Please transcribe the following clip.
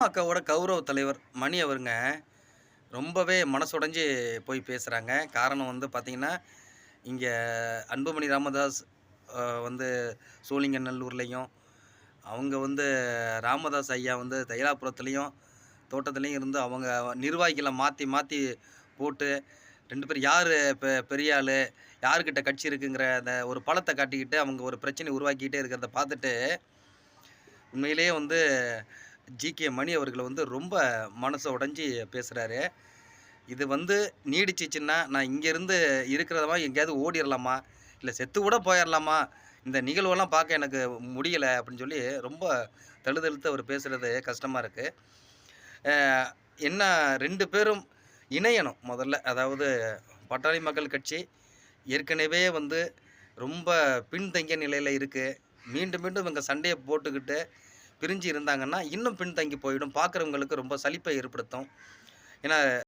பாமகவோட கௌரவ தலைவர் மணி அவருங்க ரொம்பவே மனசுடைஞ்சு போய் பேசுறாங்க. காரணம் வந்து பார்த்தீங்கன்னா, இங்க அன்புமணி ராமதாஸ் வந்து சோழிங்கநல்லூர்லயும், அவங்க வந்து ராமதாஸ் ஐயா வந்து தைலாபுரத்துலயும், தோட்டத்திலயும் இருந்து அவங்க நிர்வாகிகள மாத்தி மாத்தி போட்டு 2 பேரும் யாரு பெரிய ஆளு, யார்கிட்ட கட்சி இருக்குங்கிற அந்த ஒரு பலத்த காட்டிக்கிட்டு, அவங்க ஒரு பிரச்சனைய உருவாக்கிட்டே இருக்கிறத பார்த்துட்டு, உண்மையிலேயே வந்து ஜி.கே. மணி அவர்கள் வந்து ரொம்ப மனசு உடைஞ்சு பேசுறாரு. இது வந்து நீடிச்சுச்சுன்னா, நான் இங்கேருந்து இருக்கிறதமா எங்கேயாவது ஓடிறலாமா? இல்ல செத்து கூட போயிறலாமா? இந்த நிகழ்வெல்லாம் பார்க்க எனக்கு முடியல அப்படின்னு சொல்லி ரொம்ப தழுதழுத்து அவர் பேசுறது கஷ்டமா இருக்கு. அ என்ன 2 பேரும் இணையணும் முதல்ல. அதாவது பாட்டாளி மக்கள் கட்சி ஏற்கனவே வந்து ரொம்ப பின்தங்கிய நிலையில இருக்கு. மீண்டும் மீண்டும் இவங்க சண்டைய போட்டுக்கிட்டு பிரிஞ்சு இருந்தாங்கன்னா, இன்னும் பின்தங்கி போயிடும். பார்க்குறவங்களுக்கு ரொம்ப சலிப்பை ஏற்படுத்தும். ஏன்னா